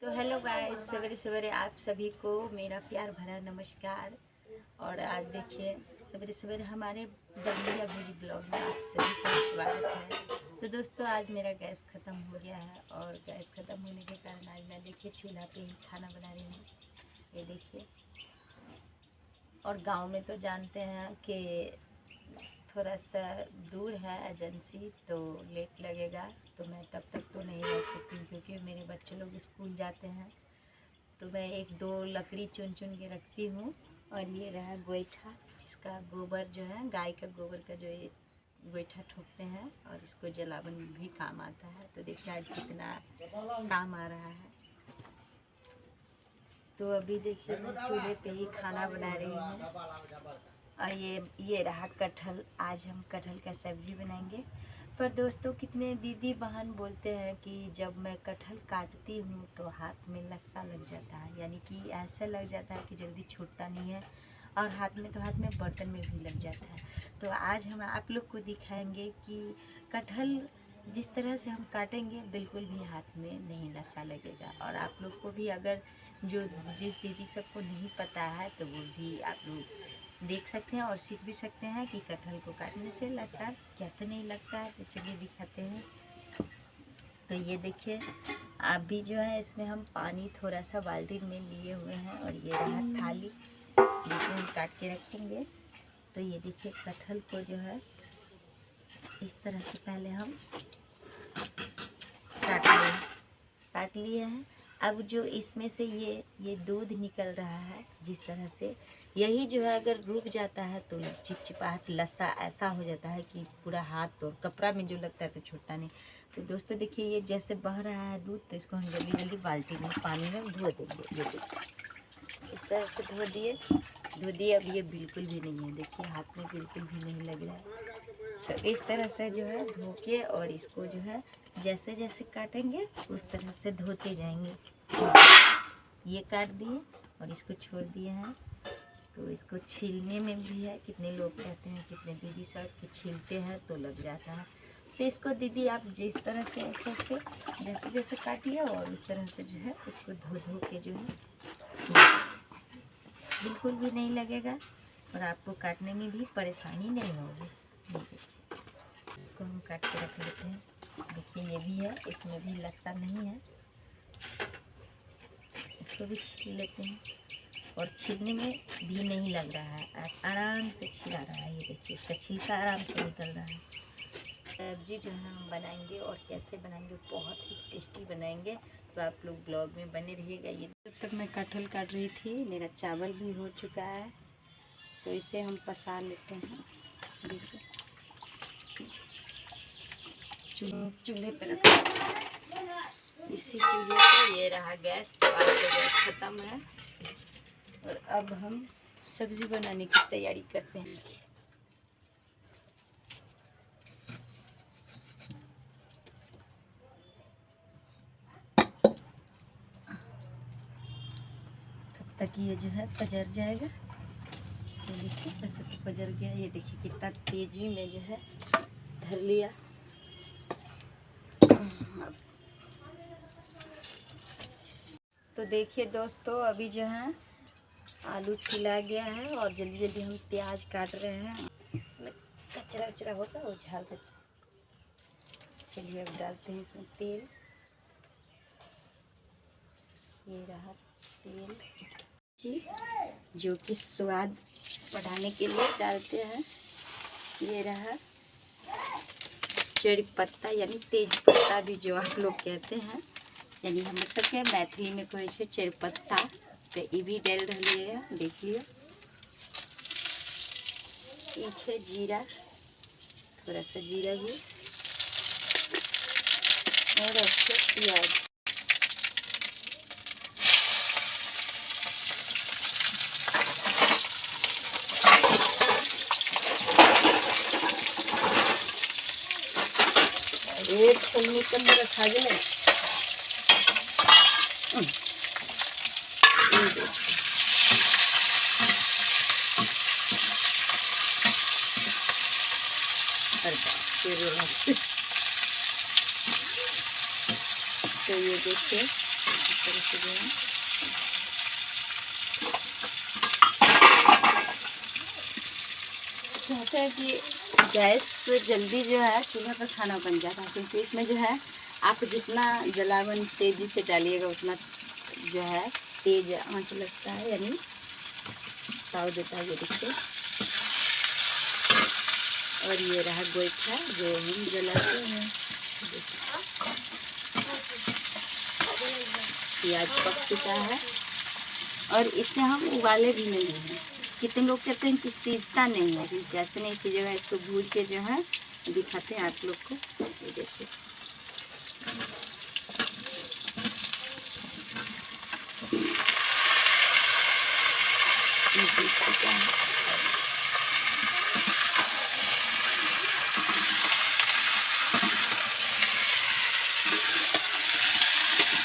तो hello guys, सवेरे सवेरे आप सभी को मेरा प्यार भरा नमस्कार। और आज देखिए सवेरे सवेरे हमारे बबलिया भुजी ब्लॉग में आप सभी का स्वागत है। तो दोस्तों, आज मेरा गैस ख़त्म हो गया है और गैस ख़त्म होने के कारण आज मैं देखिए चूल्हा पे ही खाना बना रही हूँ। ये देखिए, और गांव में तो जानते हैं कि थोड़ा सा दूर है एजेंसी, तो लेट लगेगा। तो मैं तब तक तो नहीं रह सकती हूँ क्योंकि मेरे बच्चे लोग स्कूल जाते हैं। तो मैं एक दो लकड़ी चुन चुन के रखती हूँ। और ये रहा गोईठा, जिसका गोबर जो है, गाय का गोबर का जो ये गोईठा ठोकते हैं और इसको जलावन में भी काम आता है। तो देखिए आज कितना काम आ रहा है। तो अभी देखिए मैं चूल्हे पे ही खाना बना रही हूँ। और ये रहा कटहल। आज हम कटहल का सब्जी बनाएंगे। पर दोस्तों, कितने दीदी बहन बोलते हैं कि जब मैं कटहल काटती हूँ तो हाथ में लस्सा लग जाता है, यानी कि ऐसा लग जाता है कि जल्दी छूटता नहीं है। और हाथ में तो हाथ में, बर्तन में भी लग जाता है। तो आज हम आप लोग को दिखाएंगे कि कटहल जिस तरह से हम काटेंगे बिल्कुल भी हाथ में नहीं लस्सा लगेगा। और आप लोग को भी, अगर जिस दीदी सबको नहीं पता है, तो वो भी आप लोग देख सकते हैं और सीख भी सकते हैं कि कटहल को काटने से लस्सा कैसे नहीं लगता है। तो चलिए दिखाते हैं। तो ये देखिए, अभी जो है इसमें हम पानी थोड़ा सा बाल्टी में लिए हुए हैं और ये रहा थाली जिसमें हम काट के रखेंगे। तो ये देखिए, कटहल को जो है इस तरह से पहले हम काट लिए हैं। अब जो इसमें से ये दूध निकल रहा है जिस तरह से, यही जो है अगर रुक जाता है तो चिपचिपाहट लस्सा ऐसा हो जाता है कि पूरा हाथ और कपड़ा में जो लगता है तो छूटता नहीं। तो दोस्तों देखिए, ये जैसे बह रहा है दूध, तो इसको हम जल्दी जल्दी बाल्टी में पानी में धो देंगे। ये देखिए, इस तरह से धो दिए। अब ये बिल्कुल भी नहीं है, देखिए हाथ में बिल्कुल भी नहीं लग रहा है। तो इस तरह से जो है धो के, और इसको जो है जैसे जैसे काटेंगे उस तरह से धोते जाएंगे। ये काट दिए और इसको छोड़ दिए हैं। तो इसको छीलने में भी है, कितने लोग कहते हैं, कितने दीदी सब कि छीलते हैं तो लग जाता है। तो इसको दीदी आप जिस तरह से ऐसे जैसे जैसे काटिए और उस तरह से जो है इसको धो के जो है बिल्कुल भी नहीं लगेगा और आपको काटने में भी परेशानी नहीं होगी। इसको हम काट के रख लेते हैं। देखिए ये भी है, इसमें भी लस्सा नहीं है। इसको भी छील लेते हैं और छीलने में भी नहीं लग रहा है, आराम से छिला रहा है। ये देखिए, इसका छिलका आराम से निकल रहा है। सब्जी जो है हम बनाएंगे और कैसे बनाएंगे, बहुत ही टेस्टी बनाएंगे। तो आप लोग ब्लॉग में बने रहिएगा। ये जब तक मैं कटहल काट रही थी, मेरा चावल भी हो चुका है। तो इसे हम पसा लेते हैं। देखिए चूल्हे पे रखा, इसी चूल्हे पे ये रहा गैस। तो आज तो गैस ख़त्म है और अब हम सब्ज़ी बनाने की तैयारी करते हैं। तब तक ये जो है पजर जाएगा। ये देखिए वैसे तो पजर गया। ये देखिए कितना तेजी में जो है धर लिया। तो देखिए दोस्तों, अभी जो है आलू छिला गया है और जल्दी जल्दी हम प्याज काट रहे हैं। इसमें कचरा वचरा होता है वो झाड़ देते। चलिए अब डालते हैं इसमें तेल। ये रहा तेल जी, जो कि स्वाद बढ़ाने के लिए डालते हैं। ये रहा चेरी पत्ता, यानी तेज पत्ता भी जो आप लोग कहते हैं, यानी हम सबके मैथिली में कहे छे चेरी पत्ता। तो ये भी डाल रही है, देख लियो। ये जीरा, थोड़ा सा जीरा भी, और अच्छे प्याज। एक छोलनी के अंदर रखा जाए। तो ये देखिए इस तरह से जो है कहते हैं कि गैस से जल्दी जो है चूल्हा पर खाना बन जाता है, क्योंकि इसमें जो है आप जितना जलावन तेज़ी से डालिएगा उतना जो है तेज आंच लगता है, यानी ताव देता है। ये देखिए, और ये रहा गोईठा जो हम जलाते हैं। प्याज पक चुका है और इसे हम उबाले भी नहीं हैं। कितने लोग कहते हैं कि सीजता नहीं है, लेकिन कैसे नहीं सीजेगा, इसको भून के जो है दिखाते हैं आप लोग को। ये देखिए,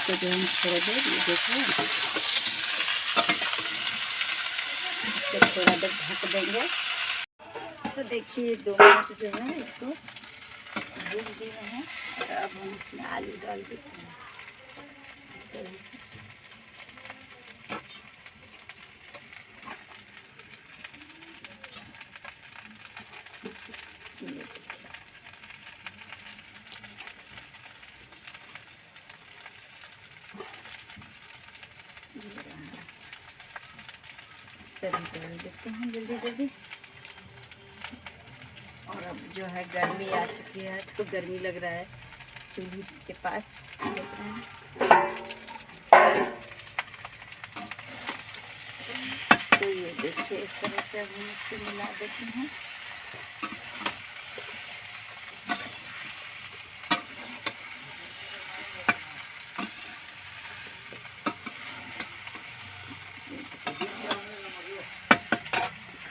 तो जो हम थोड़ा देर ये देखो तो थोड़ा देर ढक देंगे। तो देखिए 2 मिनट जो है इसको भून दिए हैं और अब हम इसमें आलू डाल देते हैं इस तरह से। सभी डाल देते हैं जल्दी जल्दी। और अब जो है गर्मी आ चुकी है, तो गर्मी लग रहा है चूल्हे के पास देख रहे हैं। तो ये देखिए इस तरह से अब हम इसको मिला देते हैं।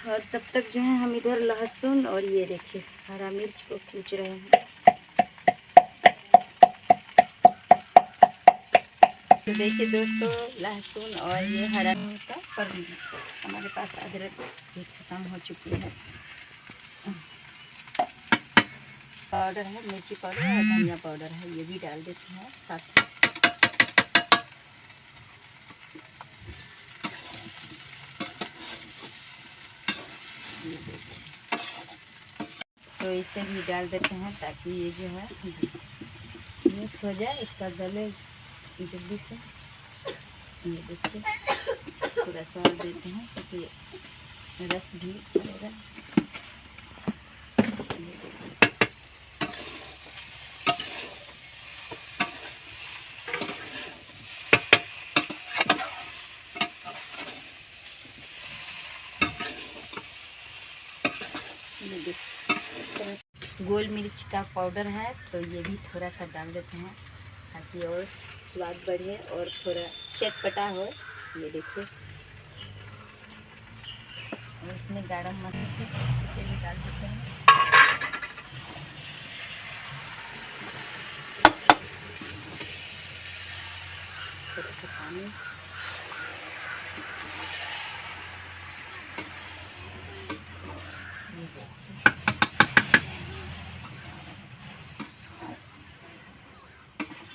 और तब तक जो है हम इधर लहसुन और ये देखिए हरा मिर्च को कूच रहे हैं। तो देखिए दोस्तों, लहसुन और ये हरा मिर्च का पर हमारे पास अदरक भी खत्म हो चुकी है। पाउडर है, मिर्ची पाउडर और धनिया पाउडर है, ये भी डाल देते हैं साथ में। तो इसे भी डाल देते हैं ताकि ये जो है मिक्स हो जाए, इसका गले जल्दी से। ये देखिए थोड़ा स्वाद देते हैं क्योंकि रस भी पड़ेगा। गोल मिर्च का पाउडर है, तो ये भी थोड़ा सा डाल देते हैं ताकि और स्वाद बढ़े और थोड़ा चटपटा हो। ये देखिए, और इसमें गरम मसाला इसे भी डाल देते हैं। थोड़ा सा पानी,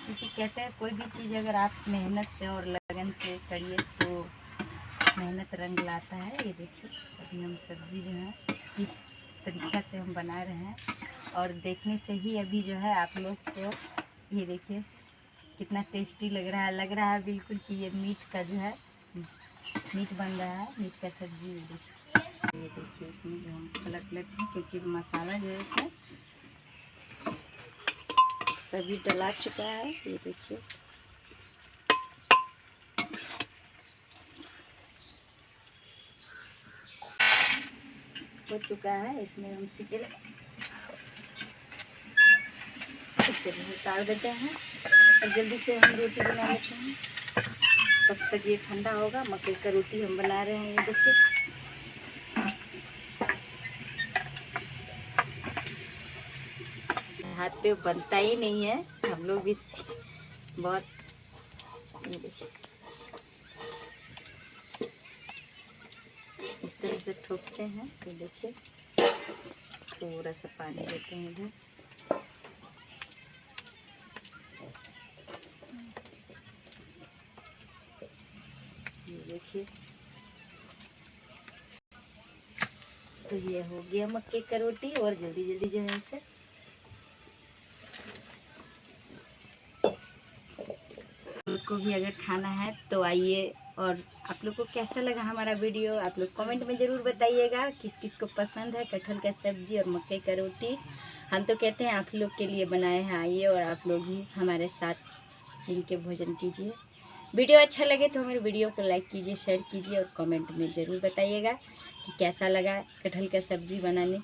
क्योंकि कहते हैं कोई भी चीज़ अगर आप मेहनत से और लगन से करिए तो मेहनत रंग लाता है। ये देखिए अभी हम सब्ज़ी जो है इस तरीक़ा से हम बना रहे हैं, और देखने से ही अभी जो है आप लोग को ये देखिए कितना टेस्टी लग रहा है बिल्कुल कि ये मीट का जो है मीट बन रहा है, मीट का सब्ज़ी। ये देखिए इसमें जो हम पलट लेते हैं क्योंकि मसाला जो है इसमें सभी डला चुका है। ये देखिए हो चुका है, इसमें हम सीटी इसे उतार देते हैं और जल्दी से हम रोटी बना लेते हैं। तब तक ये ठंडा होगा। मकई का रोटी हम बना रहे हैं। ये देखिए हाथ पे बनता ही नहीं है, हम लोग भी बहुत। ये देखिए इस तरह से ठोकते हैं। तो देखिए थोड़ा सा पानी देते हैं इधर। देखिए, तो ये हो गया मक्के का रोटी। और जल्दी जल्दी जो है इसे को भी अगर खाना है तो आइए। और आप लोग को कैसा लगा हमारा वीडियो, आप लोग कमेंट में ज़रूर बताइएगा किस किस को पसंद है कटहल का सब्जी और मक्के का रोटी। हम तो कहते हैं आप लोग के लिए बनाए हैं, आइए और आप लोग भी हमारे साथ मिल के भोजन कीजिए। वीडियो अच्छा लगे तो हमारे वीडियो को लाइक कीजिए, शेयर कीजिए और कमेंट में ज़रूर बताइएगा कि कैसा लगा कटहल का सब्ज़ी बनाने।